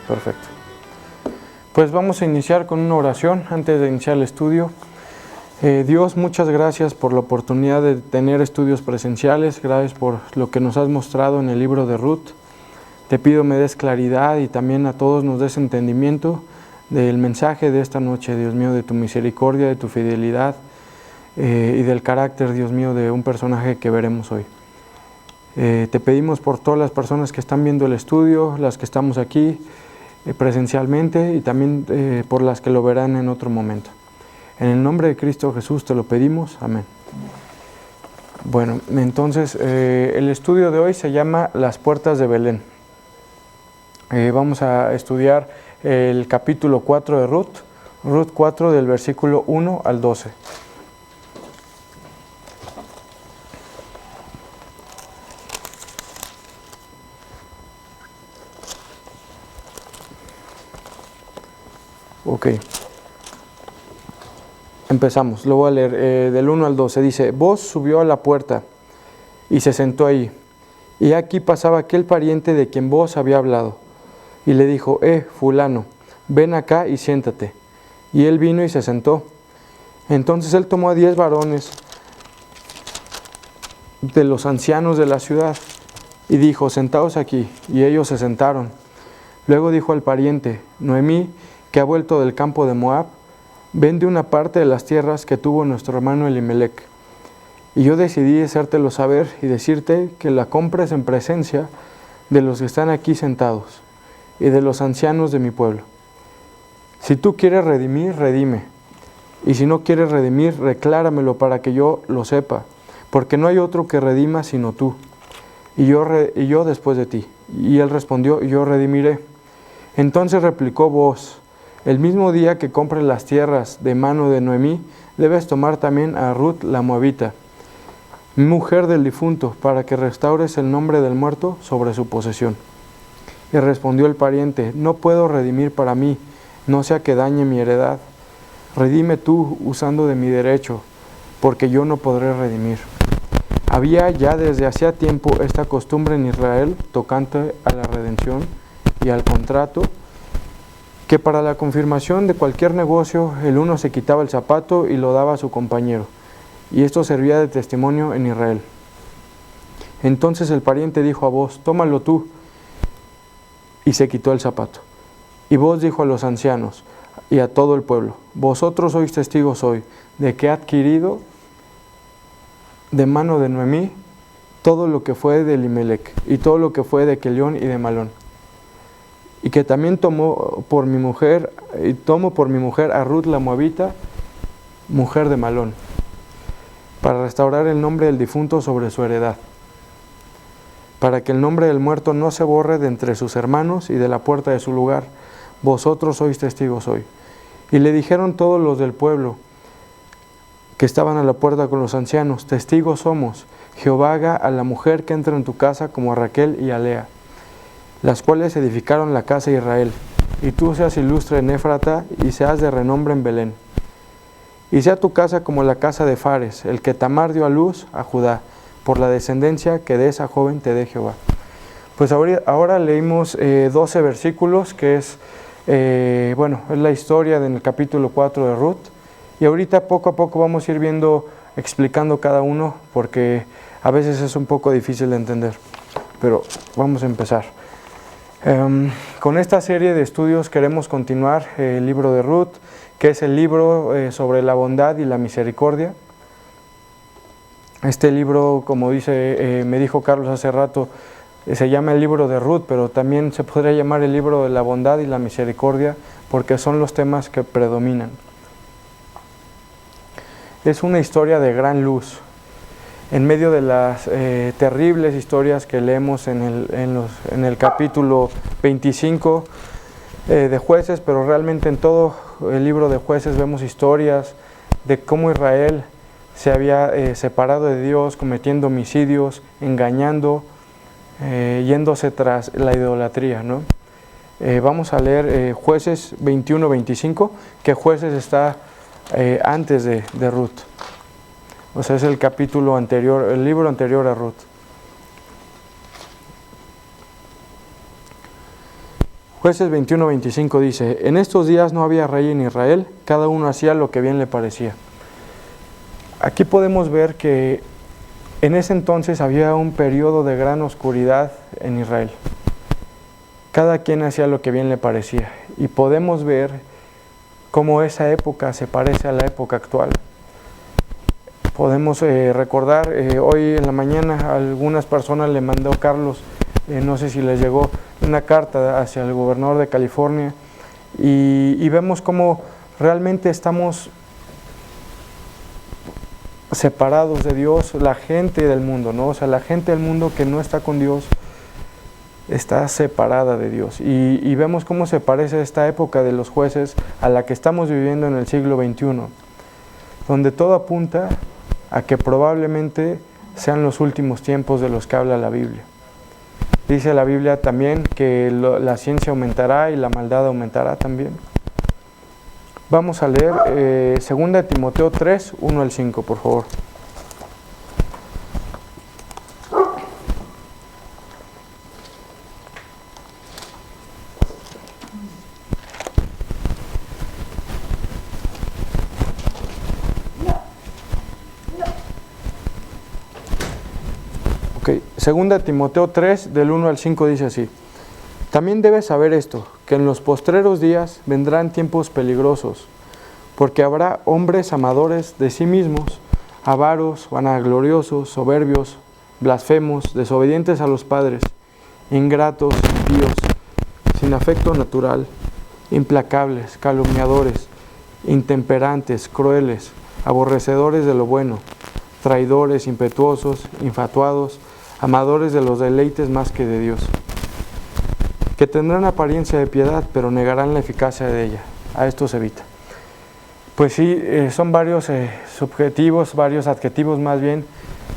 perfecto. Pues vamos a iniciar con una oración antes de iniciar el estudio. Dios, muchas gracias por la oportunidad de tener estudios presenciales, gracias por lo que nos has mostrado en el libro de Ruth. Te pido me des claridad y también a todos nos des entendimiento del mensaje de esta noche, Dios mío, de tu misericordia, de tu fidelidad y del carácter, Dios mío, de un personaje que veremos hoy. Te pedimos por todas las personas que están viendo el estudio, las que estamos aquí presencialmente y también por las que lo verán en otro momento. En el nombre de Cristo Jesús te lo pedimos, amén. Bueno, entonces el estudio de hoy se llama Las puertas de Belén. Vamos a estudiar el capítulo 4 de Ruth, Ruth 4 del versículo 1 al 12. Ok. Empezamos, lo voy a leer del 1 al 12. Dice: Boz subió a la puerta y se sentó ahí. Y aquí pasaba aquel pariente de quien Boz había hablado. Y le dijo: fulano, ven acá y siéntate. Y él vino y se sentó. Entonces él tomó a 10 varones de los ancianos de la ciudad y dijo: sentaos aquí. Y ellos se sentaron. Luego dijo al pariente: Noemí, que ha vuelto del campo de Moab, vende una parte de las tierras que tuvo nuestro hermano Elimelec. Y yo decidí hacértelo saber y decirte que la compres en presencia de los que están aquí sentados y de los ancianos de mi pueblo. Si tú quieres redimir, redime. Y si no quieres redimir, recláramelo para que yo lo sepa, porque no hay otro que redima sino tú, y yo después de ti. Y él respondió: yo redimiré. Entonces replicó Boz: el mismo día que compres las tierras de mano de Noemí, debes tomar también a Ruth la moabita, mujer del difunto, para que restaures el nombre del muerto sobre su posesión. Y respondió el pariente: no puedo redimir para mí, no sea que dañe mi heredad. Redime tú usando de mi derecho, porque yo no podré redimir. Había ya desde hacía tiempo esta costumbre en Israel tocante a la redención y al contrato, que para la confirmación de cualquier negocio el uno se quitaba el zapato y lo daba a su compañero, y esto servía de testimonio en Israel. Entonces el pariente dijo a Boz: tómalo tú, y se quitó el zapato. Y Boz dijo a los ancianos y a todo el pueblo: vosotros sois testigos hoy de que he adquirido de mano de Noemí todo lo que fue de Elimelec y todo lo que fue de Quelión y de Malón, y que también tomo por mi mujer a Ruth la moabita, mujer de Malón, para restaurar el nombre del difunto sobre su heredad, para que el nombre del muerto no se borre de entre sus hermanos y de la puerta de su lugar. Vosotros sois testigos hoy. Y le dijeron todos los del pueblo que estaban a la puerta con los ancianos: testigos somos. Jehová haga a la mujer que entra en tu casa como a Raquel y a Lea, las cuales edificaron la casa de Israel, y tú seas ilustre en Éfrata y seas de renombre en Belén. Y sea tu casa como la casa de Fares, el que Tamar dio a luz a Judá, por la descendencia que de esa joven te dé Jehová. Pues ahora leímos 12 versículos, que es la historia del capítulo 4 de Ruth, y ahorita poco a poco vamos a ir explicando cada uno, porque a veces es un poco difícil de entender, pero vamos a empezar. Con esta serie de estudios queremos continuar el libro de Ruth, que es el libro sobre la bondad y la misericordia. Este libro, como me dijo Carlos hace rato, se llama el libro de Ruth, pero también se podría llamar el libro de la bondad y la misericordia, porque son los temas que predominan. Es una historia de gran luz. En medio de las terribles historias que leemos en el capítulo 25 de Jueces, pero realmente en todo el libro de Jueces vemos historias de cómo Israel se había separado de Dios, cometiendo homicidios, engañando, yéndose tras la idolatría, ¿no? Vamos a leer Jueces 21-25, que Jueces está antes de Ruth. O sea, es el capítulo anterior, el libro anterior a Ruth. Jueces 21-25 dice: en estos días no había rey en Israel, cada uno hacía lo que bien le parecía. Aquí podemos ver que en ese entonces había un periodo de gran oscuridad en Israel. Cada quien hacía lo que bien le parecía. Y podemos ver cómo esa época se parece a la época actual. Podemos recordar, hoy en la mañana a algunas personas le mandó Carlos, no sé si les llegó, una carta hacia el gobernador de California, y vemos cómo realmente estamos separados de Dios, la gente del mundo, ¿no? O sea, la gente del mundo que no está con Dios está separada de Dios. Y vemos cómo se parece esta época de los jueces a la que estamos viviendo en el siglo XXI, donde todo apunta a que probablemente sean los últimos tiempos de los que habla la Biblia. Dice la Biblia también que la ciencia aumentará y la maldad aumentará también. Vamos a leer 2 Timoteo 3, 1 al 5, por favor. Ok, 2 Timoteo 3, del 1 al 5 dice así: también debes saber esto, que en los postreros días vendrán tiempos peligrosos, porque habrá hombres amadores de sí mismos, avaros, vanagloriosos, soberbios, blasfemos, desobedientes a los padres, ingratos, impíos, sin afecto natural, implacables, calumniadores, intemperantes, crueles, aborrecedores de lo bueno, traidores, impetuosos, infatuados, amadores de los deleites más que de Dios, que tendrán apariencia de piedad, pero negarán la eficacia de ella. A esto se evita. Pues sí, son varios subjetivos, varios adjetivos más bien,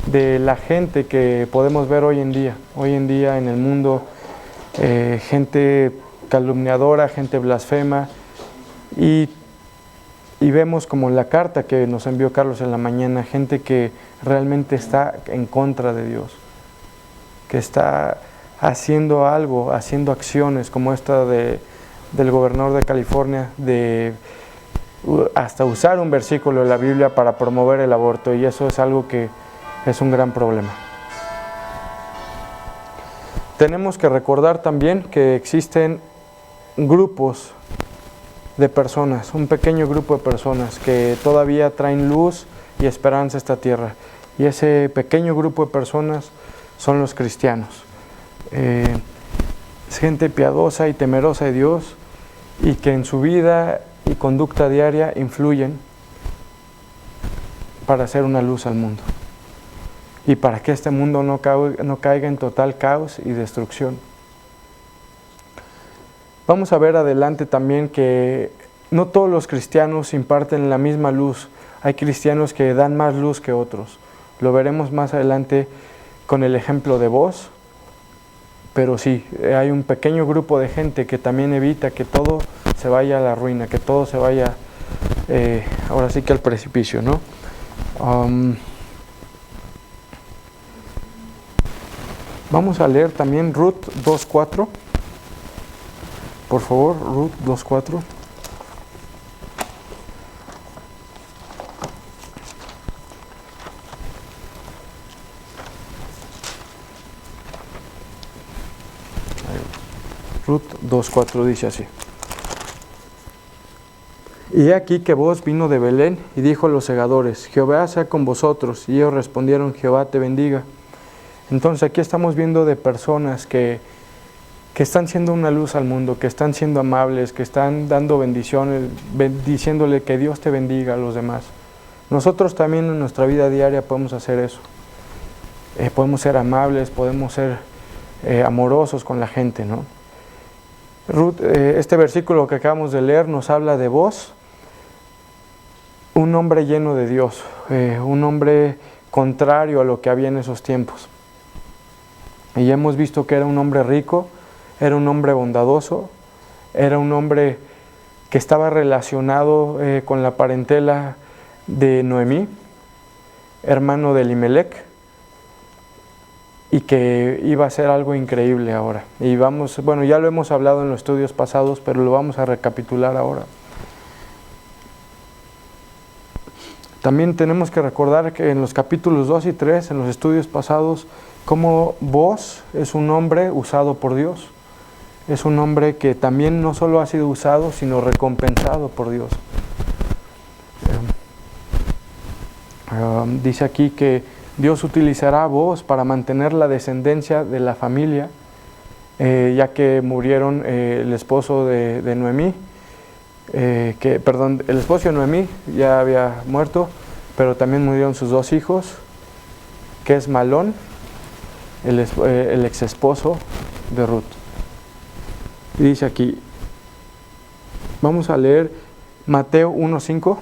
de la gente que podemos ver hoy en día en el mundo, gente calumniadora, gente blasfema, y vemos como en la carta que nos envió Carlos en la mañana, gente que realmente está en contra de Dios, que está haciendo algo, haciendo acciones como esta del gobernador de California, de hasta usar un versículo de la Biblia para promover el aborto, y eso es algo que es un gran problema. Tenemos que recordar también que existen grupos de personas, un pequeño grupo de personas que todavía traen luz y esperanza a esta tierra, y ese pequeño grupo de personas son los cristianos. Es gente piadosa y temerosa de Dios, y que en su vida y conducta diaria influyen para hacer una luz al mundo y para que este mundo no caiga en total caos y destrucción. Vamos a ver adelante también que no todos los cristianos imparten la misma luz. Hay cristianos que dan más luz que otros. Lo veremos más adelante con el ejemplo de Boaz. Pero sí, hay un pequeño grupo de gente que también evita que todo se vaya a la ruina, que todo se vaya, ahora sí que al precipicio, ¿no? Vamos a leer también Ruth 2.4. Por favor, Ruth 2.4. Ruth 2.4 dice así: y he aquí que Boaz vino de Belén y dijo a los segadores: Jehová sea con vosotros. Y ellos respondieron: Jehová te bendiga. Entonces aquí estamos viendo de personas que están siendo una luz al mundo, que están siendo amables, que están dando bendiciones, diciéndole que Dios te bendiga a los demás. Nosotros también en nuestra vida diaria podemos hacer eso. Podemos ser amables, podemos ser amorosos con la gente, ¿no? Ruth, este versículo que acabamos de leer nos habla de Boaz, un hombre lleno de Dios, un hombre contrario a lo que había en esos tiempos. Y ya hemos visto que era un hombre rico, era un hombre bondadoso, era un hombre que estaba relacionado con la parentela de Noemí, hermano de Elimelec. y que iba a ser algo increíble ahora. Y bueno, ya lo hemos hablado en los estudios pasados, pero lo vamos a recapitular ahora. También tenemos que recordar que en los capítulos 2 y 3, en los estudios pasados, cómo Booz es un hombre usado por Dios. Es un hombre que también no solo ha sido usado, sino recompensado por Dios. Dice aquí que Dios utilizará a Booz para mantener la descendencia de la familia, ya que murieron el esposo de Noemí, el esposo de Noemí ya había muerto, pero también murieron sus 2 hijos, que es Malón, el ex esposo de Ruth. Y dice aquí, vamos a leer Mateo 1:5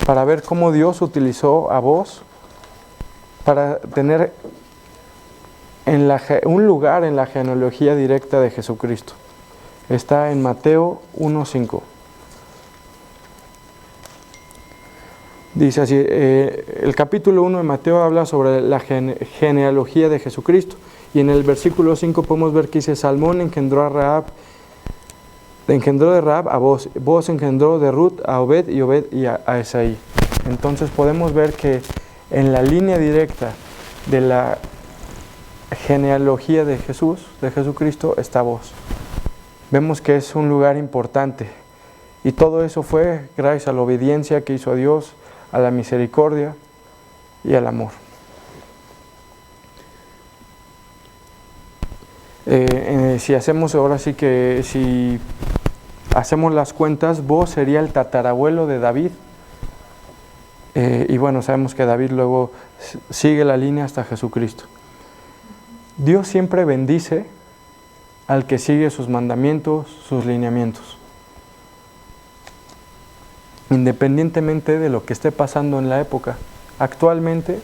para ver cómo Dios utilizó a Booz para tener un lugar en la genealogía directa de Jesucristo. Está en Mateo 1:5. Dice así, el capítulo 1 de Mateo habla sobre la genealogía de Jesucristo. Y en el versículo 5 podemos ver que dice, Salmón engendró de Rahab a Booz, Booz engendró de Ruth a Obed y Obed y a Esaí. Entonces podemos ver que en la línea directa de la genealogía de Jesucristo, está Booz. Vemos que es un lugar importante. Y todo eso fue gracias a la obediencia que hizo a Dios, a la misericordia y al amor. Si hacemos las cuentas, Booz sería el tatarabuelo de David. Y bueno, sabemos que David luego sigue la línea hasta Jesucristo. Dios siempre bendice al que sigue sus mandamientos, sus lineamientos. Independientemente de lo que esté pasando en la época. Actualmente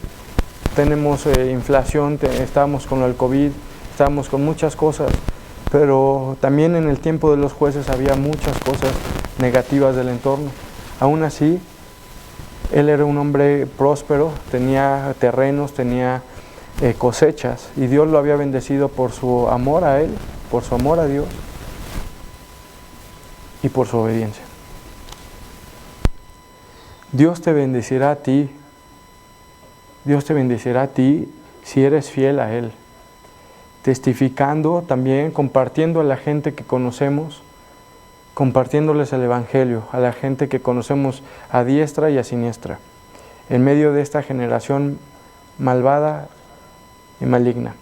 tenemos inflación, estábamos con el COVID, estábamos con muchas cosas, pero también en el tiempo de los jueces había muchas cosas negativas del entorno. Aún así, él era un hombre próspero, tenía terrenos, tenía cosechas, y Dios lo había bendecido por su amor a él, por su amor a Dios y por su obediencia. Dios te bendecirá a ti. Dios te bendecirá a ti si eres fiel a Él, testificando también, compartiendo a la gente que conocemos, compartiéndoles el Evangelio, a la gente que conocemos a diestra y a siniestra, en medio de esta generación malvada y maligna.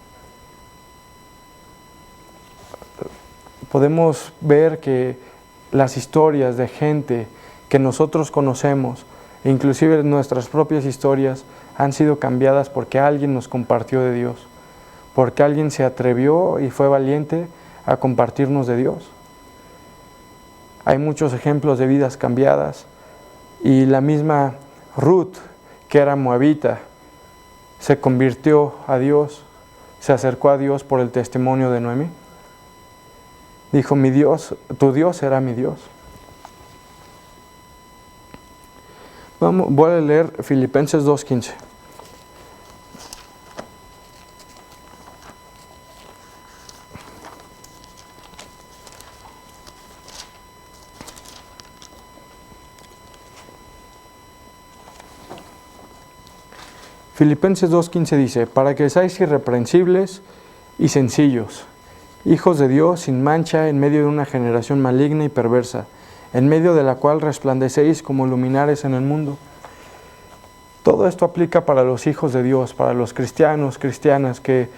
Podemos ver que las historias de gente que nosotros conocemos, inclusive nuestras propias historias, han sido cambiadas porque alguien nos compartió de Dios, porque alguien se atrevió y fue valiente a compartirnos de Dios. Hay muchos ejemplos de vidas cambiadas, y la misma Ruth, que era moabita, se convirtió a Dios, se acercó a Dios por el testimonio de Noemí. Dijo, mi Dios, tu Dios será mi Dios. Voy a leer Filipenses 2:15. Filipenses 2:15 dice, para que seáis irreprensibles y sencillos, hijos de Dios sin mancha en medio de una generación maligna y perversa, en medio de la cual resplandecéis como luminares en el mundo. Todo esto aplica para los hijos de Dios, para los cristianos, cristianas que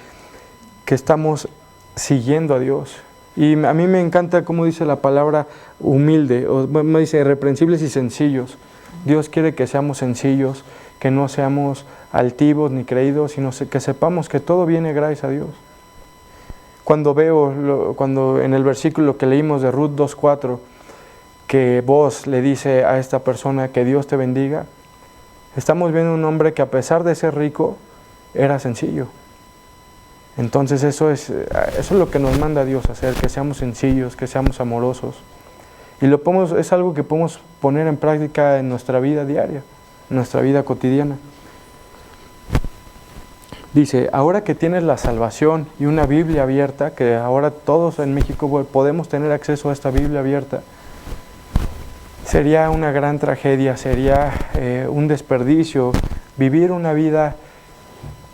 estamos siguiendo a Dios. Y a mí me encanta cómo dice la palabra humilde, me dice irreprensibles y sencillos. Dios quiere que seamos sencillos, que no seamos altivos ni creídos, sino que sepamos que todo viene gracias a Dios. Cuando en el versículo que leímos de Ruth 2:4, que Booz le dice a esta persona que Dios te bendiga, estamos viendo un hombre que a pesar de ser rico, era sencillo. Entonces eso es lo que nos manda Dios hacer, que seamos sencillos, que seamos amorosos. Y es algo que podemos poner en práctica en nuestra vida diaria, en nuestra vida cotidiana. Dice, ahora que tienes la salvación y una Biblia abierta, que ahora todos en México podemos tener acceso a esta Biblia abierta, sería una gran tragedia, sería un desperdicio vivir una vida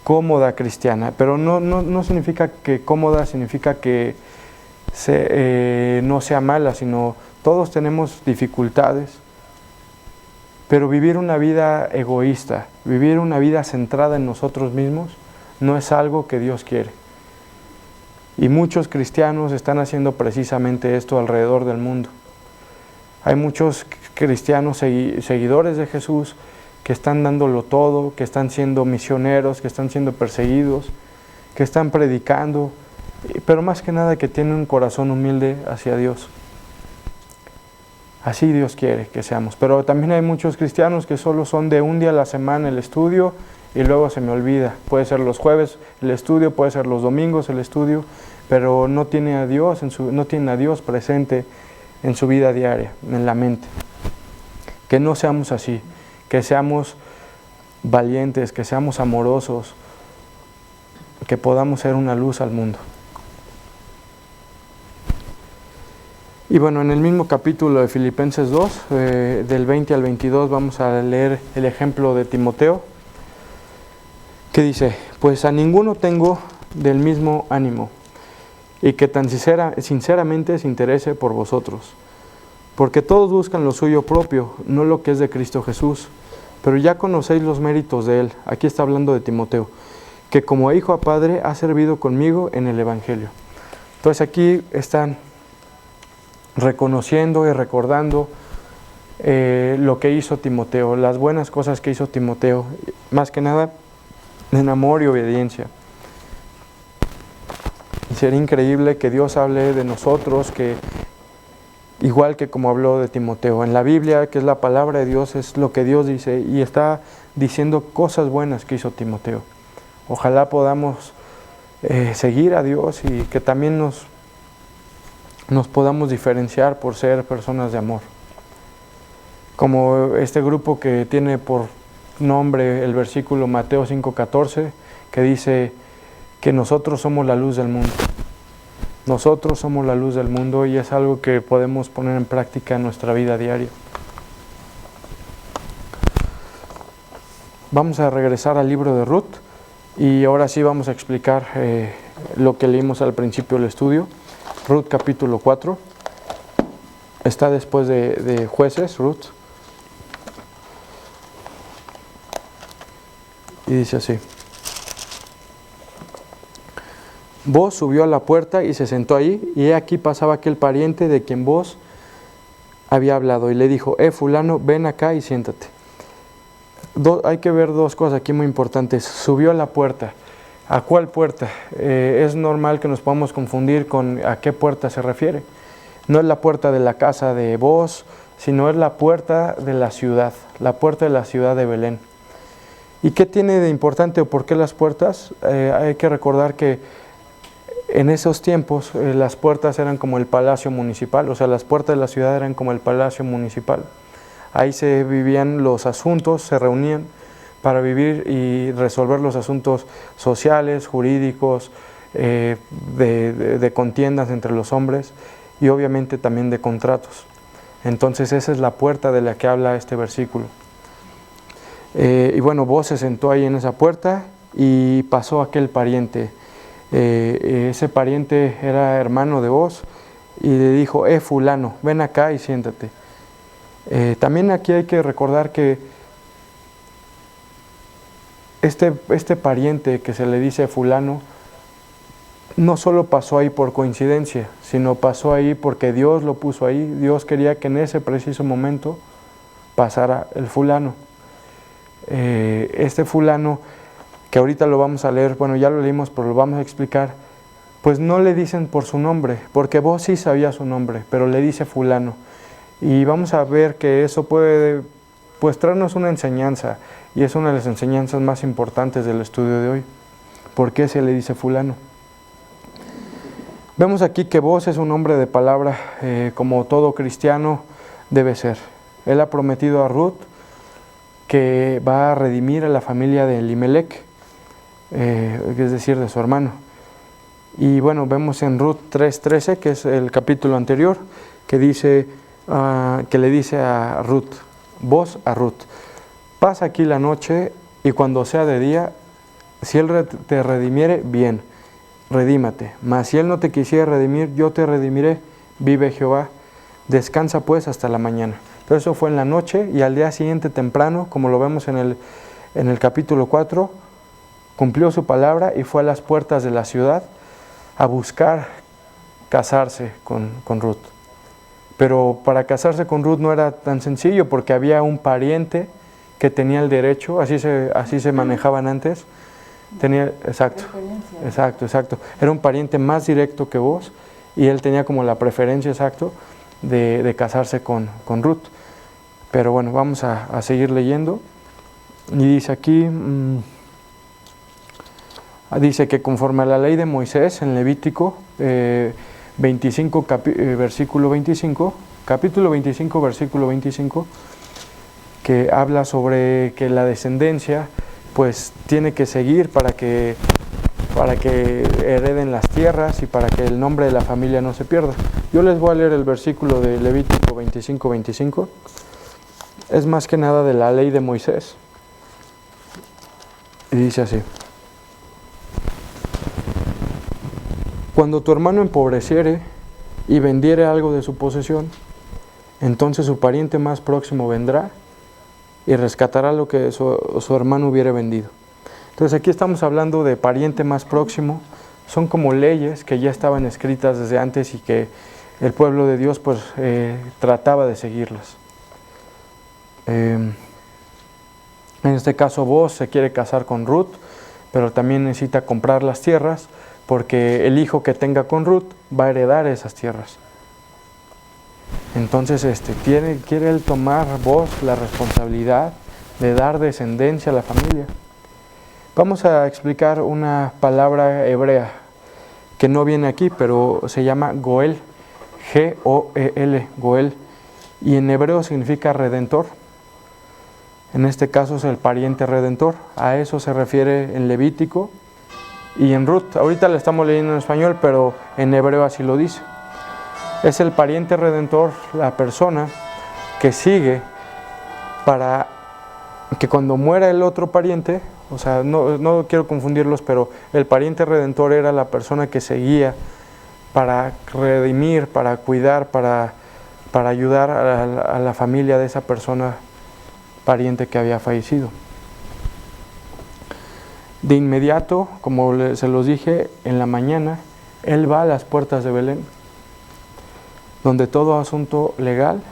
cómoda cristiana. Pero no significa que cómoda, significa que no sea mala, sino todos tenemos dificultades. Pero vivir una vida egoísta, vivir una vida centrada en nosotros mismos, no es algo que Dios quiere. Y muchos cristianos están haciendo precisamente esto alrededor del mundo. Hay muchos cristianos seguidores de Jesús que están dándolo todo, que están siendo misioneros, que están siendo perseguidos, que están predicando, pero más que nada que tienen un corazón humilde hacia Dios. Así Dios quiere que seamos. Pero también hay muchos cristianos que solo son de un día a la semana el estudio y luego se me olvida. Puede ser los jueves el estudio, puede ser los domingos el estudio, pero no tienen a Dios presente en su vida diaria, en la mente. Que no seamos así, que seamos valientes, que seamos amorosos, que podamos ser una luz al mundo. Y bueno, en el mismo capítulo de Filipenses 2, del 20 al 22, vamos a leer el ejemplo de Timoteo, que dice, pues a ninguno tengo del mismo ánimo, y que tan sinceramente se interese por vosotros, porque todos buscan lo suyo propio, no lo que es de Cristo Jesús, pero ya conocéis los méritos de Él. Aquí está hablando de Timoteo, que como hijo a padre ha servido conmigo en el Evangelio. Entonces aquí están reconociendo y recordando lo que hizo Timoteo, las buenas cosas que hizo Timoteo, más que nada en amor y obediencia. Y sería increíble que Dios hable de nosotros, que igual que como habló de Timoteo, en la Biblia, que es la palabra de Dios, es lo que Dios dice, y está diciendo cosas buenas que hizo Timoteo. Ojalá podamos seguir a Dios y que también nos podamos diferenciar por ser personas de amor. Como este grupo que tiene por nombre el versículo Mateo 5:14, que dice que nosotros somos la luz del mundo. Nosotros somos la luz del mundo y es algo que podemos poner en práctica en nuestra vida diaria. Vamos a regresar al libro de Ruth y ahora sí vamos a explicar lo que leímos al principio del estudio. Ruth capítulo 4, está después de Jueces, Ruth, y dice así. Boaz subió a la puerta y se sentó ahí, y he aquí pasaba aquel pariente de quien Boaz había hablado, y le dijo, fulano, ven acá y siéntate. Hay que ver dos cosas aquí muy importantes. Subió a la puerta. ¿A cuál puerta? Es normal que nos podamos confundir con a qué puerta se refiere. No es la puerta de la casa de Boaz, sino es la puerta de la ciudad de Belén. ¿Y qué tiene de importante o por qué las puertas? Hay que recordar que en esos tiempos las puertas eran como el palacio municipal, o sea, las puertas de la ciudad eran como el palacio municipal. Ahí se vivían los asuntos, se reunían para vivir y resolver los asuntos sociales, jurídicos, de contiendas entre los hombres y obviamente también de contratos. Entonces esa es la puerta de la que habla este versículo. Y bueno, Boaz se sentó ahí en esa puerta y pasó aquel pariente. Ese pariente era hermano de Boaz y le dijo, fulano, ven acá y siéntate. También aquí hay que recordar que este pariente que se le dice fulano no solo pasó ahí por coincidencia, sino pasó ahí porque Dios lo puso ahí. Dios quería que en ese preciso momento pasara el fulano. Este fulano, que ahorita lo vamos a leer, bueno, ya lo leímos, pero lo vamos a explicar, pues no le dicen por su nombre, porque vos sí sabía su nombre, pero le dice fulano. Y vamos a ver que eso puede pues traernos una enseñanza, y es una de las enseñanzas más importantes del estudio de hoy. ¿Por qué se le dice fulano? Vemos aquí que Boaz es un hombre de palabra, como todo cristiano debe ser. Él ha prometido a Ruth que va a redimir a la familia de Elimelech, es decir, de su hermano. Y bueno, vemos en Ruth 3:13, que es el capítulo anterior, que dice, que le dice a Ruth, vos a Ruth, pasa aquí la noche y cuando sea de día, si él te redimiere, bien, redímate. Mas si él no te quisiera redimir, yo te redimiré, vive Jehová. Descansa pues hasta la mañana. Entonces eso fue en la noche y al día siguiente temprano, como lo vemos en el capítulo 4, cumplió su palabra y fue a las puertas de la ciudad a buscar casarse con Ruth. Pero para casarse con Ruth no era tan sencillo porque había un pariente que tenía el derecho, así se manejaban antes. Tenía, exacto. Era un pariente más directo que vos y él tenía como la preferencia, exacto, de casarse con Ruth. Pero bueno, vamos a seguir leyendo. Y dice aquí, dice que conforme a la ley de Moisés en Levítico 25, versículo 25, capítulo 25, versículo 25, que habla sobre que la descendencia pues tiene que seguir para que hereden las tierras y para que el nombre de la familia no se pierda. Yo les voy a leer el versículo de Levítico 25, 25. Es más que nada de la ley de Moisés. Y dice así: cuando tu hermano empobreciere y vendiere algo de su posesión, entonces su pariente más próximo vendrá y rescatará lo que su hermano hubiere vendido. Entonces aquí estamos hablando de pariente más próximo. Son como leyes que ya estaban escritas desde antes y que el pueblo de Dios pues trataba de seguirlas. En este caso Boaz se quiere casar con Ruth, pero también necesita comprar las tierras porque el hijo que tenga con Ruth va a heredar esas tierras. Entonces quiere él tomar Boaz la responsabilidad de dar descendencia a la familia. Vamos a explicar una palabra hebrea que no viene aquí, pero se llama Goel, G-O-E-L, Goel, y en hebreo significa redentor. En este caso es el pariente redentor. A eso se refiere en Levítico y en Ruth. Ahorita la estamos leyendo en español, pero en hebreo así lo dice. Es el pariente redentor, la persona que sigue para que cuando muera el otro pariente, o sea, no quiero confundirlos, pero el pariente redentor era la persona que seguía para redimir, para cuidar, para ayudar a la familia de esa persona pariente que había fallecido. De inmediato, como se los dije, en la mañana, él va a las puertas de Belén, donde todo asunto legal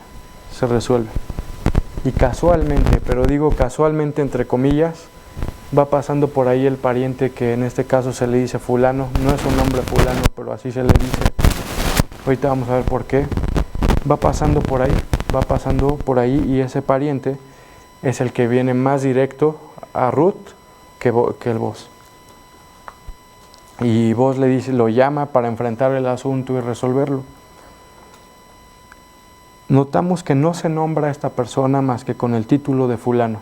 se resuelve. Y casualmente, pero digo casualmente entre comillas, va pasando por ahí el pariente que en este caso se le dice fulano. No es un nombre fulano, pero así se le dice. Ahorita vamos a ver por qué. Va pasando por ahí y ese pariente es el que viene más directo a Ruth que el Boaz. Y Boaz le dice, lo llama para enfrentar el asunto y resolverlo. Notamos que no se nombra a esta persona más que con el título de fulano.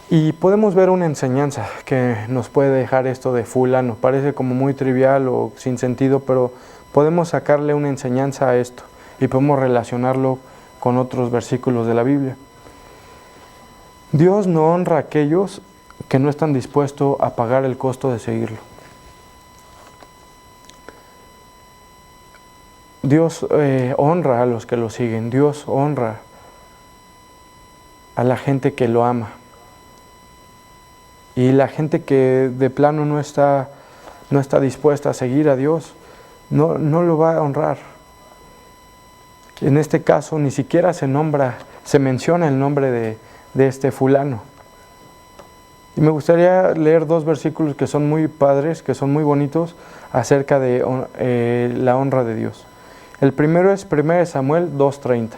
Y podemos ver una enseñanza que nos puede dejar esto de fulano. Parece como muy trivial o sin sentido, pero podemos sacarle una enseñanza a esto y podemos relacionarlo con otros versículos de la Biblia. Dios no honra a aquellos que no están dispuestos a pagar el costo de seguirlo. Dios honra a los que lo siguen. Dios honra a la gente que lo ama. Y la gente que de plano no está dispuesta a seguir a Dios, no lo va a honrar. En este caso ni siquiera se menciona el nombre de este fulano. Y me gustaría leer dos versículos que son muy padres, que son muy bonitos, acerca de la honra de Dios. El primero es 1 Samuel 2:30.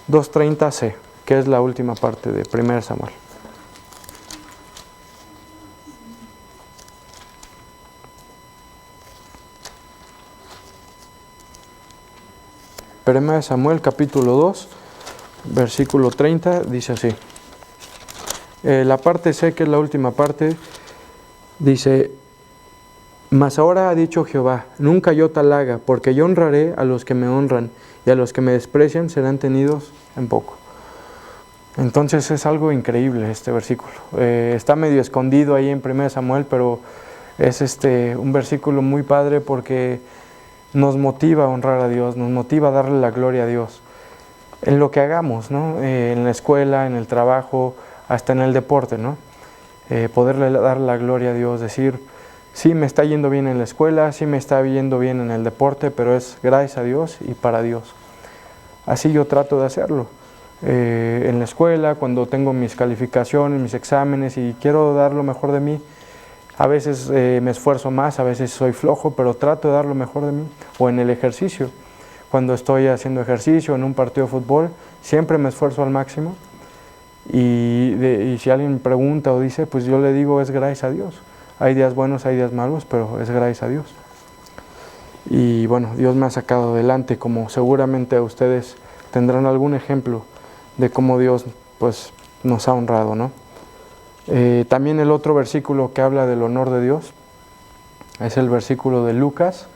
2:30c, que es la última parte de 1 Samuel. Primera de Samuel capítulo 2, versículo 30, dice así: La parte C, que es la última parte, dice: mas ahora ha dicho Jehová, nunca yo tal haga, porque yo honraré a los que me honran, y a los que me desprecian serán tenidos en poco. Entonces es algo increíble este versículo. Está medio escondido ahí en 1 Samuel, pero es un versículo muy padre porque nos motiva a honrar a Dios, nos motiva a darle la gloria a Dios en lo que hagamos, ¿no? En la escuela, en el trabajo, hasta en el deporte, ¿no? Poderle dar la gloria a Dios, decir: sí, me está yendo bien en la escuela, sí me está yendo bien en el deporte, pero es gracias a Dios y para Dios. Así yo trato de hacerlo. En la escuela, cuando tengo mis calificaciones, mis exámenes y quiero dar lo mejor de mí, a veces me esfuerzo más, a veces soy flojo, pero trato de dar lo mejor de mí. O en el ejercicio, cuando estoy haciendo ejercicio, en un partido de fútbol, siempre me esfuerzo al máximo. Y si alguien me pregunta o dice, pues yo le digo: es gracias a Dios. Hay días buenos, hay días malos, pero es gracias a Dios. Y bueno, Dios me ha sacado adelante, como seguramente ustedes tendrán algún ejemplo de cómo Dios pues nos ha honrado, ¿no? También el otro versículo que habla del honor de Dios es el versículo de Lucas,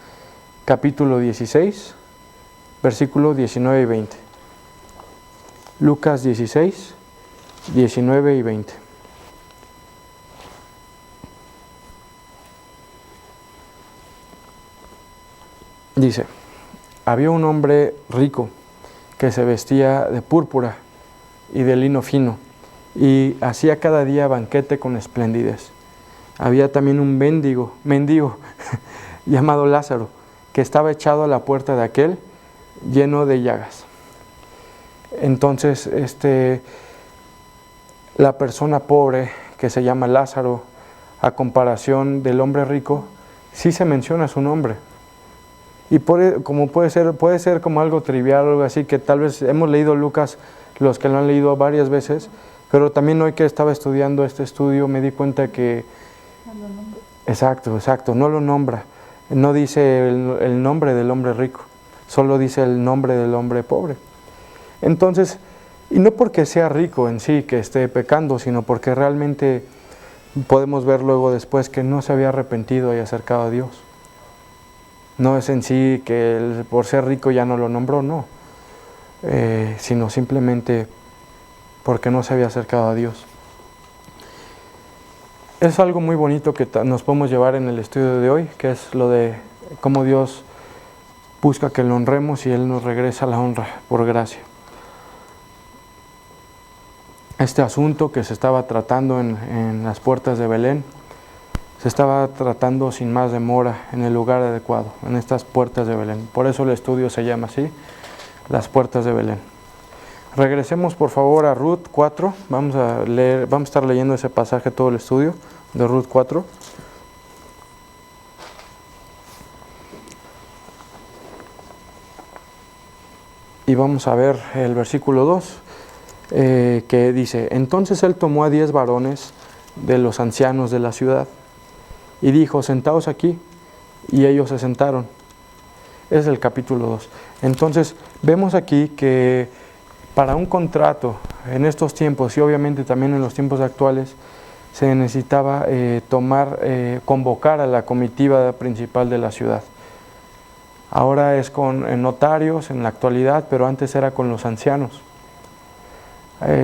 capítulo 16, versículos 19 y 20. Lucas 16, 19 y 20. Dice: había un hombre rico que se vestía de púrpura y de lino fino, y hacía cada día banquete con esplendidez. Había también un mendigo llamado Lázaro, que estaba echado a la puerta de aquel, lleno de llagas. Entonces, la persona pobre, que se llama Lázaro, a comparación del hombre rico, sí se menciona su nombre. Y como puede ser como algo trivial o algo así, que tal vez hemos leído Lucas, los que lo han leído varias veces, pero también hoy que estaba estudiando este estudio me di cuenta que... No lo nombra. Exacto, no lo nombra. No dice el nombre del hombre rico, solo dice el nombre del hombre pobre. Entonces, y no porque sea rico en sí, que esté pecando, sino porque realmente podemos ver luego después que no se había arrepentido y acercado a Dios. No es en sí que él, por ser rico, ya no lo nombró, no, sino simplemente porque no se había acercado a Dios. Es algo muy bonito que nos podemos llevar en el estudio de hoy, que es lo de cómo Dios busca que lo honremos y Él nos regresa la honra por gracia. Este asunto que se estaba tratando en las puertas de Belén, se estaba tratando sin más demora en el lugar adecuado, en estas puertas de Belén. Por eso el estudio se llama así, las puertas de Belén. Regresemos por favor a Ruth 4, vamos a estar leyendo ese pasaje todo el estudio de Ruth 4. Y vamos a ver el versículo 2, que dice: entonces él tomó a 10 varones de los ancianos de la ciudad y dijo: sentaos aquí, y ellos se sentaron. Es el capítulo 2. Entonces vemos aquí que para un contrato en estos tiempos, y obviamente también en los tiempos actuales, se necesitaba convocar a la comitiva principal de la ciudad. Ahora es con notarios en la actualidad, pero antes era con los ancianos.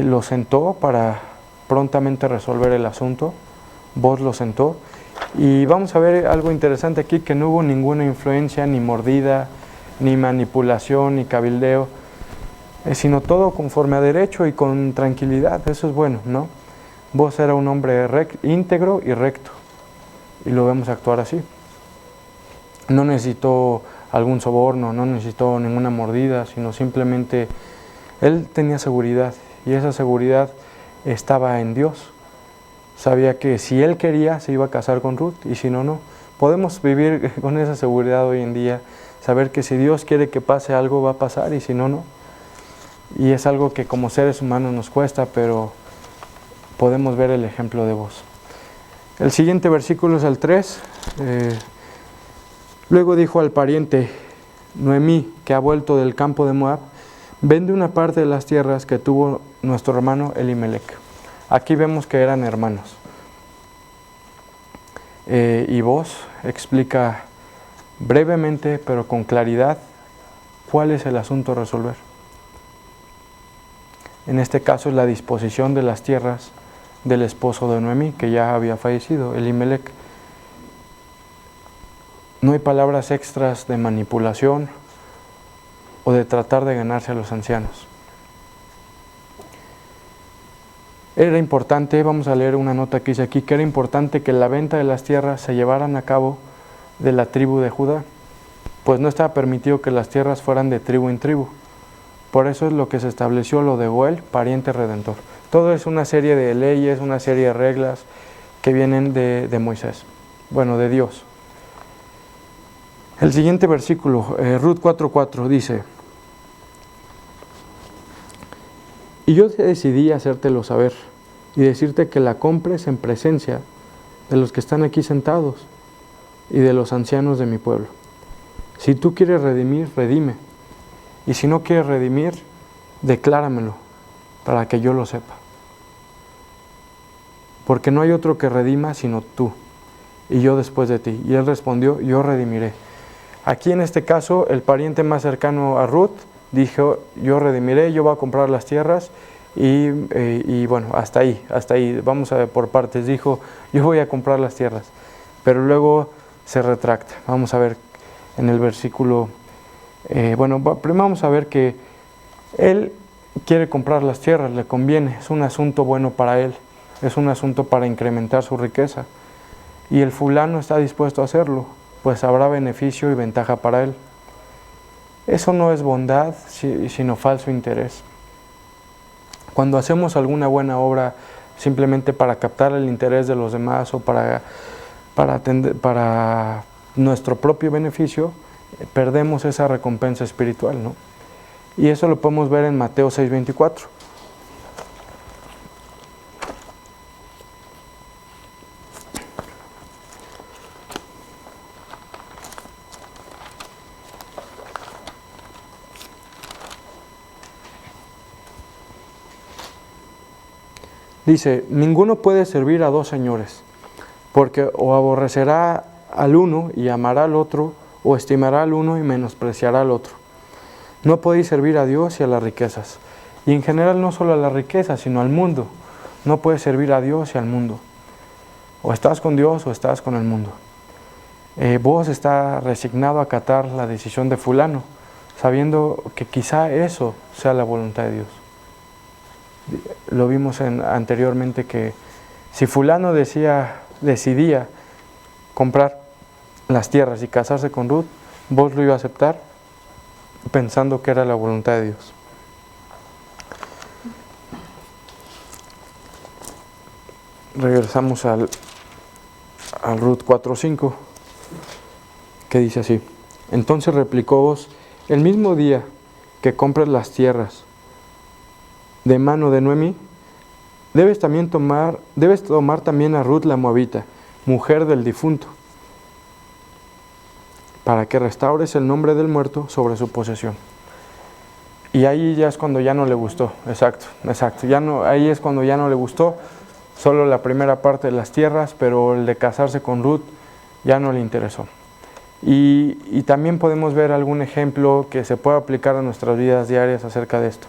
Los sentó para prontamente resolver el asunto. Vos lo sentó. Y vamos a ver algo interesante aquí, que no hubo ninguna influencia, ni mordida, ni manipulación, ni cabildeo, sino todo conforme a derecho y con tranquilidad. Eso es bueno, ¿no? Vos era un hombre íntegro y recto, y lo vemos actuar así. No necesitó algún soborno, no necesitó ninguna mordida, sino simplemente él tenía seguridad, y esa seguridad estaba en Dios. Sabía que si él quería se iba a casar con Ruth, y si no, no. Podemos vivir con esa seguridad hoy en día, saber que si Dios quiere que pase algo va a pasar, y si no, no. Y es algo que como seres humanos nos cuesta, pero podemos ver el ejemplo de vos. El siguiente versículo es el 3. Luego dijo al pariente Noemí, que ha vuelto del campo de Moab: vende una parte de las tierras que tuvo nuestro hermano Elimelec. Aquí vemos que eran hermanos. Y Boaz explica brevemente, pero con claridad, cuál es el asunto a resolver. En este caso es la disposición de las tierras del esposo de Noemí, que ya había fallecido, Elimelec. No hay palabras extras de manipulación o de tratar de ganarse a los ancianos. Era importante, vamos a leer una nota que dice aquí, que era importante que la venta de las tierras se llevaran a cabo de la tribu de Judá, pues no estaba permitido que las tierras fueran de tribu en tribu. Por eso es lo que se estableció lo de Goel, pariente redentor. Todo es una serie de leyes, una serie de reglas que vienen de Moisés, bueno, de Dios. El siguiente versículo, Ruth 4:4, dice: y yo decidí hacértelo saber y decirte que la compres en presencia de los que están aquí sentados y de los ancianos de mi pueblo. Si tú quieres redimir, redime. Y si no quieres redimir, decláramelo para que yo lo sepa. Porque no hay otro que redima sino tú, y yo después de ti. Y él respondió: yo redimiré. Aquí en este caso, el pariente más cercano a Ruth dijo: yo redimiré, yo voy a comprar las tierras. Y bueno, hasta ahí, vamos a ver por partes. Dijo: yo voy a comprar las tierras. Pero luego se retracta. Vamos a ver en el versículo, primero vamos a ver que él quiere comprar las tierras, le conviene, es un asunto bueno para él, es un asunto para incrementar su riqueza. Y el fulano está dispuesto a hacerlo, pues habrá beneficio y ventaja para él. Eso no es bondad, sino falso interés. Cuando hacemos alguna buena obra simplemente para captar el interés de los demás o para nuestro propio beneficio, perdemos esa recompensa espiritual, ¿no? Y eso lo podemos ver en Mateo 6:24. Dice: ninguno puede servir a dos señores, porque o aborrecerá al uno y amará al otro, o estimará al uno y menospreciará al otro. No podéis servir a Dios y a las riquezas. Y en general no solo a las riquezas, sino al mundo. No puedes servir a Dios y al mundo. O estás con Dios o estás con el mundo. Vos está resignado a acatar la decisión de fulano, sabiendo que quizá eso sea la voluntad de Dios. Lo vimos anteriormente que si fulano decidía comprar las tierras y casarse con Ruth, vos lo iba a aceptar pensando que era la voluntad de Dios. Regresamos al Ruth 4:5, que dice así: entonces replicó Vos: el mismo día que compres las tierras de mano de Noemí, debes tomar también a Ruth la moabita, mujer del difunto, para que restaures el nombre del muerto sobre su posesión. Y ahí ya es cuando ya no le gustó, exacto, ahí es cuando ya no le gustó, solo la primera parte de las tierras, pero el de casarse con Ruth ya no le interesó. Y también podemos ver algún ejemplo que se pueda aplicar a nuestras vidas diarias acerca de esto.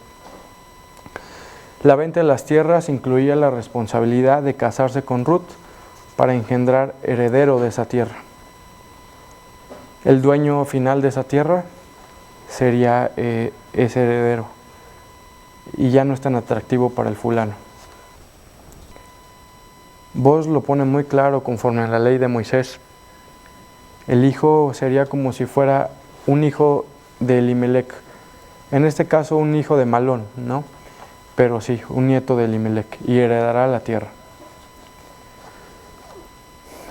La venta de las tierras incluía la responsabilidad de casarse con Ruth para engendrar heredero de esa tierra. El dueño final de esa tierra sería ese heredero, y ya no es tan atractivo para el fulano. Vos lo pone muy claro conforme a la ley de Moisés. El hijo sería como si fuera un hijo de Elimelec, en este caso un hijo de Malón, ¿no? Pero sí, un nieto de Elimelec, y heredará la tierra.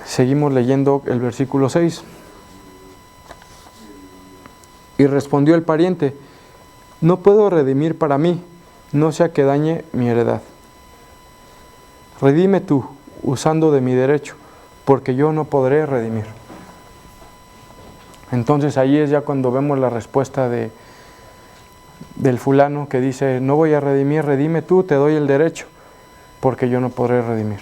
Seguimos leyendo el versículo 6. Y respondió el pariente: no puedo redimir para mí, no sea que dañe mi heredad. Redime tú, usando de mi derecho, porque yo no podré redimir. Entonces ahí es ya cuando vemos la respuesta del fulano que dice: no voy a redimir, redime tú, te doy el derecho. porque yo no podré redimir.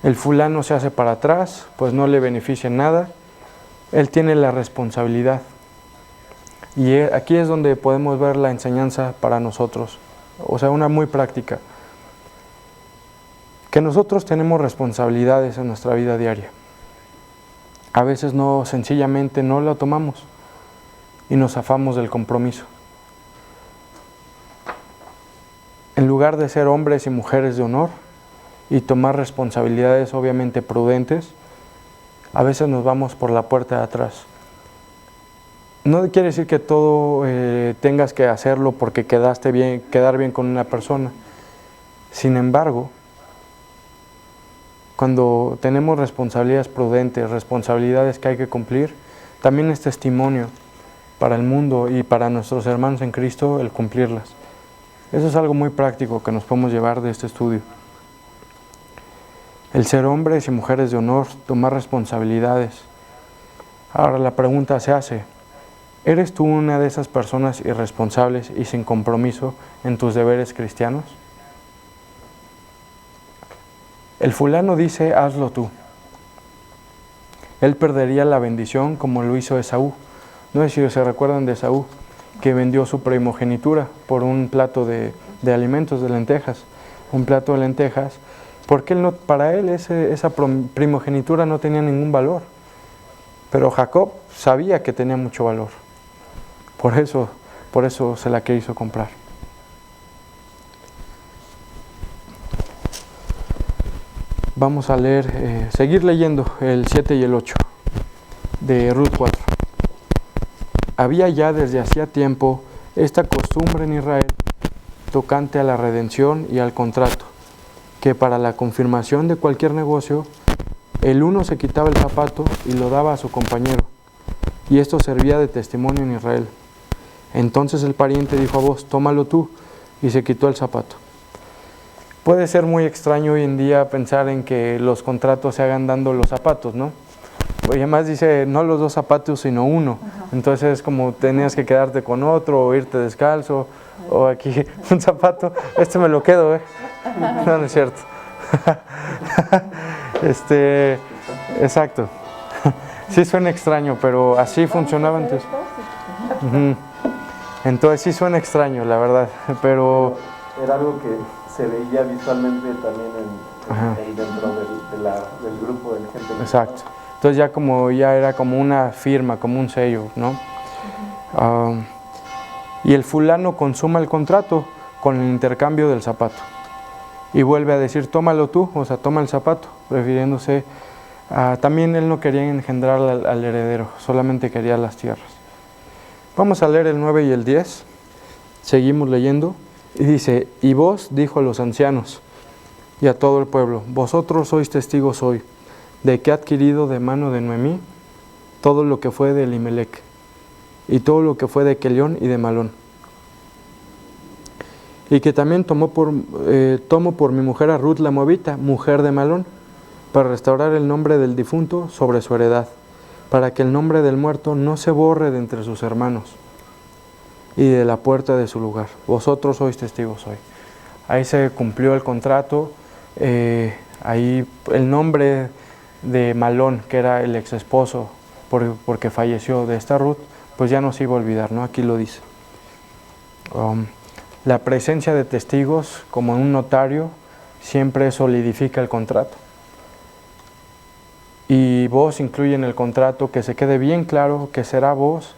El fulano se hace para atrás, pues no le beneficia en nada. Él tiene la responsabilidad. Y aquí es donde podemos ver la enseñanza para nosotros, o sea, una muy práctica. Que nosotros tenemos responsabilidades en nuestra vida diaria. A veces sencillamente no la tomamos y nos zafamos del compromiso. En lugar de ser hombres y mujeres de honor y tomar responsabilidades obviamente prudentes, a veces nos vamos por la puerta de atrás. No quiere decir que todo tengas que hacerlo porque quedar bien con una persona. Sin embargo, cuando tenemos responsabilidades prudentes, responsabilidades que hay que cumplir, también es testimonio para el mundo y para nuestros hermanos en Cristo el cumplirlas. Eso es algo muy práctico que nos podemos llevar de este estudio. El ser hombres y mujeres de honor, tomar responsabilidades. Ahora la pregunta se hace, ¿eres tú una de esas personas irresponsables y sin compromiso en tus deberes cristianos? El fulano dice, hazlo tú. Él perdería la bendición como lo hizo Esaú. No sé si se recuerdan de Esaú, que vendió su primogenitura por un plato de alimentos, de lentejas. Un plato de lentejas, porque para él esa primogenitura no tenía ningún valor. Pero Jacob sabía que tenía mucho valor. Por eso se la quiso comprar. Vamos a seguir leyendo el 7 y el 8 de Ruth 4. Había ya desde hacía tiempo esta costumbre en Israel tocante a la redención y al contrato, que para la confirmación de cualquier negocio, el uno se quitaba el zapato y lo daba a su compañero, y esto servía de testimonio en Israel. Entonces el pariente dijo a Booz, tómalo tú, y se quitó el zapato. Puede ser muy extraño hoy en día pensar en que los contratos se hagan dando los zapatos, ¿no? Y además dice, no los dos zapatos, sino uno. Ajá. Entonces es como tenías que quedarte con otro, o irte descalzo, o aquí un zapato, me lo quedo, ¿eh? No es cierto. Exacto. Sí suena extraño, pero así funcionaba antes. Entonces sí suena extraño, la verdad, pero... Era algo que se veía visualmente también dentro del grupo de gente. Exacto. Entonces ya era como una firma, como un sello, ¿no? Y el fulano consuma el contrato con el intercambio del zapato. Y vuelve a decir, tómalo tú, o sea, toma el zapato, refiriéndose a... También él no quería engendrar al heredero, solamente quería las tierras. Vamos a leer el 9 y el 10. Seguimos leyendo. Y dice, y vos, dijo a los ancianos y a todo el pueblo, vosotros sois testigos hoy de que he adquirido de mano de Noemí todo lo que fue de Elimelec y todo lo que fue de Kelión y de Malón. Y que también tomo por mi mujer a Ruth la Moabita, mujer de Malón, para restaurar el nombre del difunto sobre su heredad, para que el nombre del muerto no se borre de entre sus hermanos y de la puerta de su lugar. Vosotros sois testigos hoy. Ahí se cumplió el contrato, ahí el nombre de Malón, que era el ex esposo, porque falleció de esta Ruth, pues ya no se iba a olvidar, ¿no? Aquí lo dice. La presencia de testigos, como en un notario, siempre solidifica el contrato. Y vos incluye en el contrato que se quede bien claro que será vos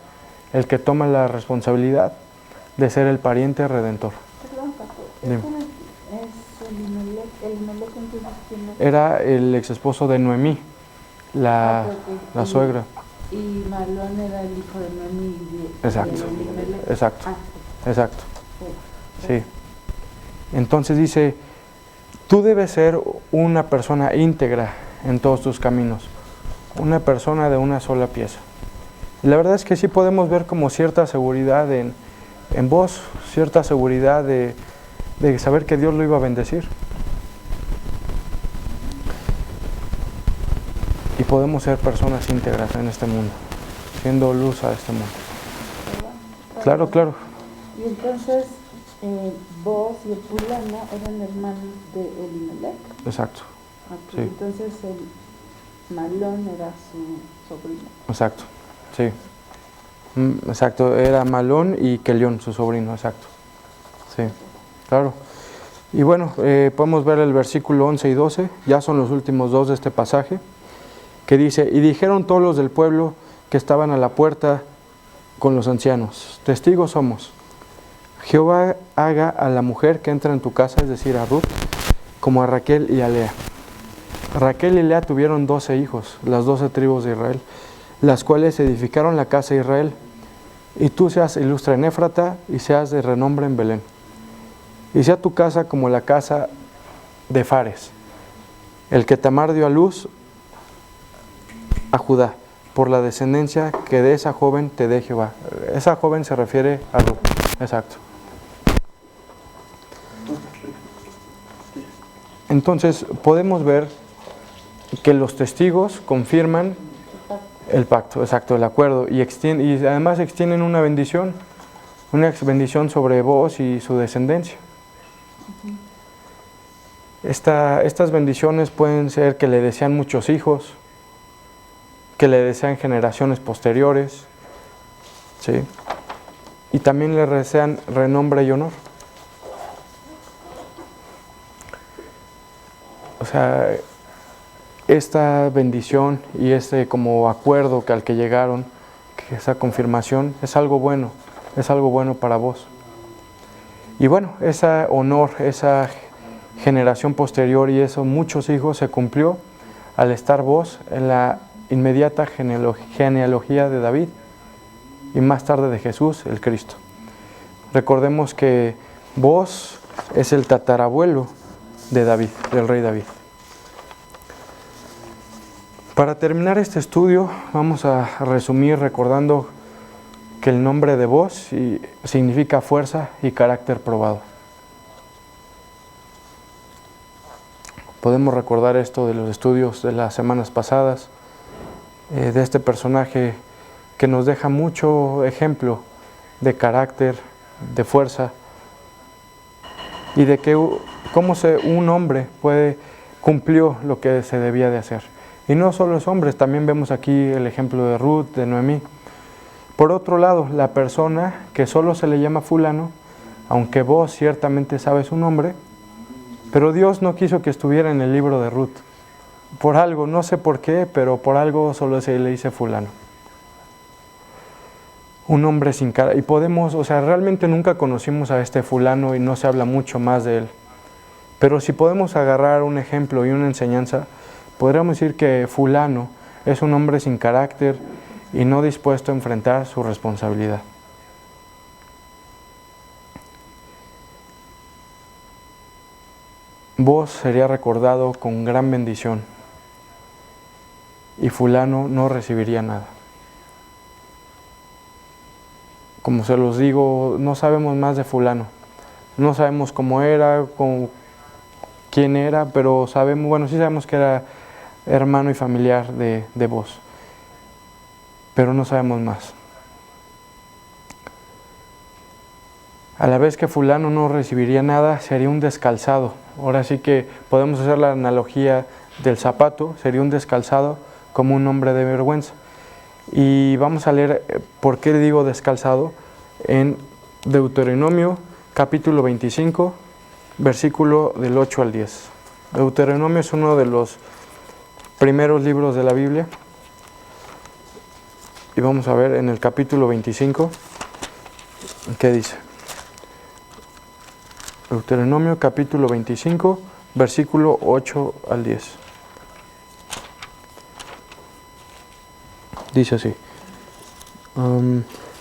el que toma la responsabilidad de ser el pariente redentor. Perdón, pastor, ¿es Elimelec entonces quién es? Era el ex esposo de Noemí, la suegra. Y Malón era el hijo de Noemí y Exacto. de Elimelec. Exacto. Exacto. Sí. Entonces dice, tú debes ser una persona íntegra en todos tus caminos, una persona de una sola pieza. Y la verdad es que sí podemos ver como cierta seguridad en vos, cierta seguridad de saber que Dios lo iba a bendecir. Y podemos ser personas íntegras en este mundo, siendo luz a este mundo. Claro, claro. Y entonces, Boaz y el fulano eran hermanos de Elimelech. Exacto. Ok, Sí. entonces el Malón era su sobrino. Exacto, sí. Exacto, era Malón y Kelión, su sobrino, exacto. Sí, claro. Y bueno, podemos ver el versículo 11 y 12, ya son los últimos dos de este pasaje, que dice, y dijeron todos los del pueblo que estaban a la puerta con los ancianos, testigos somos, Jehová haga a la mujer que entra en tu casa, es decir, a Ruth, como a Raquel y a Lea. Raquel y Lea tuvieron 12 hijos, las 12 tribus de Israel, las cuales edificaron la casa de Israel, y tú seas ilustre en Éfrata y seas de renombre en Belén. Y sea tu casa como la casa de Fares, el que Tamar dio a luz a Judá, por la descendencia que de esa joven te dé Jehová. Esa joven se refiere a Ruth, exacto. Entonces podemos ver que los testigos confirman el pacto, exacto, el acuerdo, y además extienden una bendición sobre Boaz y su descendencia. Estas bendiciones pueden ser que le desean muchos hijos, que le desean generaciones posteriores, ¿sí? Y también le desean renombre y honor. O sea, esta bendición y este como acuerdo al que llegaron, que esa confirmación, es algo bueno para vos. Y bueno, ese honor, esa generación posterior y esos muchos hijos se cumplió al estar vos en la inmediata genealogía de David y más tarde de Jesús, el Cristo. Recordemos que vos es el tatarabuelo de David, del rey David. Para terminar este estudio, vamos a resumir recordando que el nombre de Boaz significa fuerza y carácter probado. Podemos recordar esto de los estudios de las semanas pasadas, de este personaje que nos deja mucho ejemplo de carácter, de fuerza, y de que cómo un hombre cumplió lo que se debía de hacer. Y no solo los hombres, también vemos aquí el ejemplo de Ruth, de Noemí. Por otro lado, la persona que solo se le llama fulano, aunque vos ciertamente sabes su nombre, pero Dios no quiso que estuviera en el libro de Ruth. Por algo, no sé por qué, pero por algo solo se le dice fulano. Un hombre sin cara. Y realmente nunca conocimos a este fulano y no se habla mucho más de él. Pero si podemos agarrar un ejemplo y una enseñanza, podríamos decir que fulano es un hombre sin carácter y no dispuesto a enfrentar su responsabilidad. Vos sería recordado con gran bendición y fulano no recibiría nada. Como se los digo, no sabemos más de fulano. No sabemos cómo era, quién era, pero sí sabemos que era hermano y familiar de vos. Pero no sabemos más. A la vez que fulano no recibiría nada, sería un descalzado. Ahora sí que podemos hacer la analogía del zapato, sería un descalzado como un hombre de vergüenza. Y vamos a leer por qué digo descalzado en Deuteronomio capítulo 25, versículo del 8 al 10. Deuteronomio es uno de los primeros libros de la Biblia. Y vamos a ver en el capítulo 25, ¿qué dice? Deuteronomio capítulo 25, versículo 8 al 10. Dice así: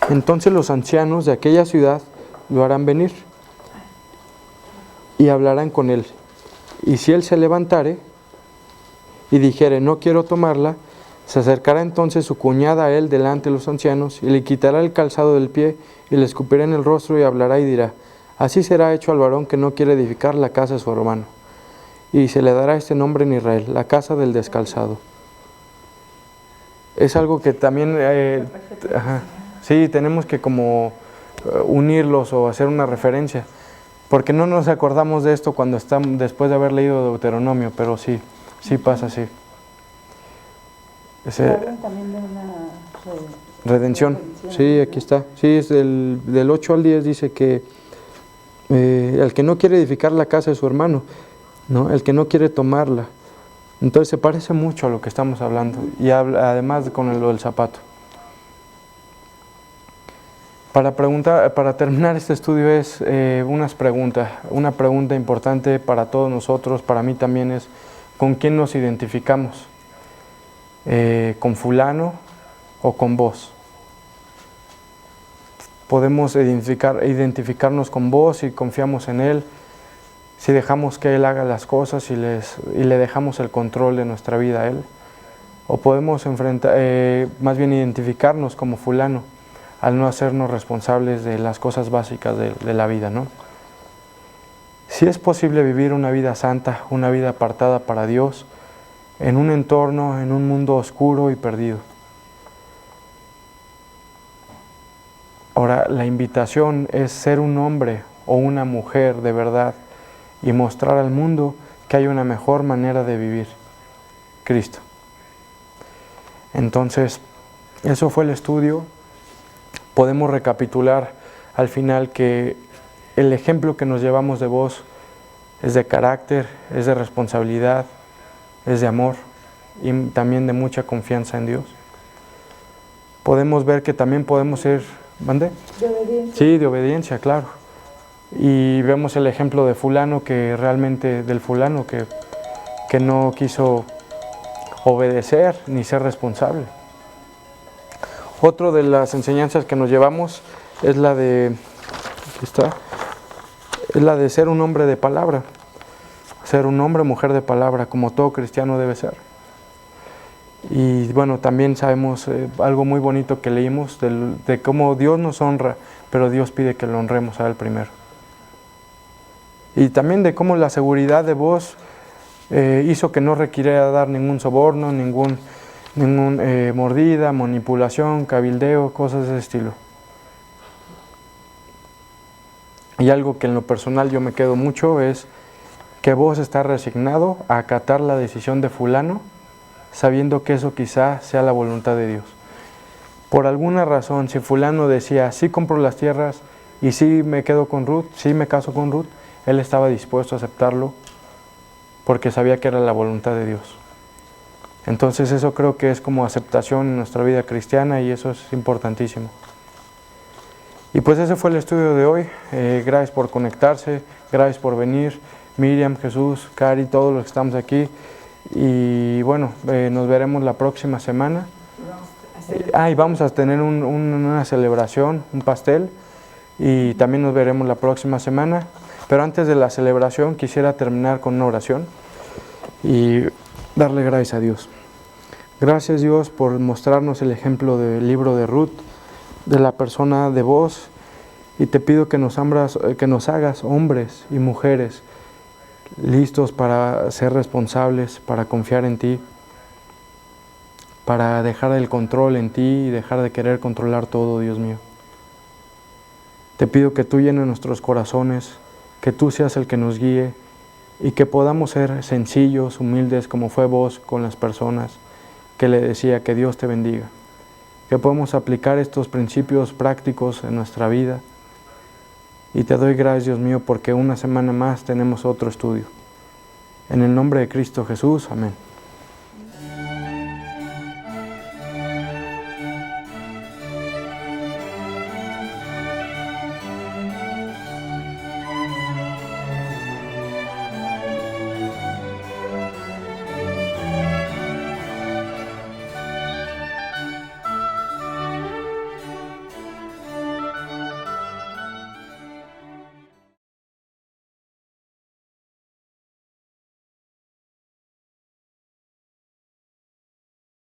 entonces los ancianos de aquella ciudad lo harán venir y hablarán con él. Y si él se levantare y dijere, no quiero tomarla, se acercará entonces su cuñada a él delante de los ancianos y le quitará el calzado del pie y le escupirá en el rostro y hablará y dirá, así será hecho al varón que no quiere edificar la casa de su hermano. Y se le dará este nombre en Israel, la casa del descalzado. Es algo que también, sí, tenemos que como unirlos o hacer una referencia. Porque no nos acordamos de esto cuando estamos después de haber leído Deuteronomio, pero sí pasa así. Hablan también de una redención. Sí, aquí está. Sí, es del 8 al 10 dice que el que no quiere edificar la casa de su hermano, ¿no? El que no quiere tomarla. Entonces se parece mucho a lo que estamos hablando, y además con lo del zapato. Para terminar este estudio es unas preguntas. Una pregunta importante para todos nosotros, para mí también, es ¿con quién nos identificamos? ¿Con fulano o con vos? Podemos identificarnos con vos si confiamos en él, si dejamos que él haga las cosas y le dejamos el control de nuestra vida a él. O podemos más bien identificarnos como fulano, al no hacernos responsables de las cosas básicas de la vida, ¿no? Si es posible vivir una vida santa, una vida apartada para Dios, en un entorno, en un mundo oscuro y perdido. Ahora, la invitación es ser un hombre o una mujer de verdad y mostrar al mundo que hay una mejor manera de vivir, Cristo. Entonces, eso fue el estudio. Podemos recapitular al final que el ejemplo que nos llevamos de vos es de carácter, es de responsabilidad, es de amor y también de mucha confianza en Dios. Podemos ver que también podemos ser, ¿mande? De obediencia. Sí, de obediencia, claro. Y vemos el ejemplo de fulano del fulano que no quiso obedecer ni ser responsable. Otra de las enseñanzas que nos llevamos es la de, aquí está, es la de ser un hombre de palabra, ser un hombre o mujer de palabra, como todo cristiano debe ser. Y bueno, también sabemos algo muy bonito que leímos de cómo Dios nos honra, pero Dios pide que lo honremos a Él primero. Y también de cómo la seguridad de vos hizo que no requiriera dar ningún soborno, ningún mordida, manipulación, cabildeo, cosas de ese estilo. Y algo que en lo personal yo me quedo mucho es que vos estás resignado a acatar la decisión de fulano, sabiendo que eso quizá sea la voluntad de Dios. Por alguna razón, si fulano decía, sí compro las tierras y sí me quedo con Ruth, sí me caso con Ruth, él estaba dispuesto a aceptarlo porque sabía que era la voluntad de Dios. Entonces eso creo que es como aceptación en nuestra vida cristiana y eso es importantísimo. Y pues ese fue el estudio de hoy. Gracias por conectarse, gracias por venir, Miriam, Jesús, Cari, todos los que estamos aquí. Y bueno, nos veremos la próxima semana. Y vamos a tener una celebración, un pastel, y también nos veremos la próxima semana. Pero antes de la celebración quisiera terminar con una oración y darle gracias a Dios. Gracias, Dios, por mostrarnos el ejemplo del libro de Ruth, de la persona de vos, y te pido que nos hagas hombres y mujeres listos para ser responsables, para confiar en ti, para dejar el control en ti y dejar de querer controlar todo, Dios mío. Te pido que tú llenes nuestros corazones, que tú seas el que nos guíe y que podamos ser sencillos, humildes, como fue vos con las personas que le decía que Dios te bendiga. Que podamos aplicar estos principios prácticos en nuestra vida. Y te doy gracias, Dios mío, porque una semana más tenemos otro estudio. En el nombre de Cristo Jesús, amén.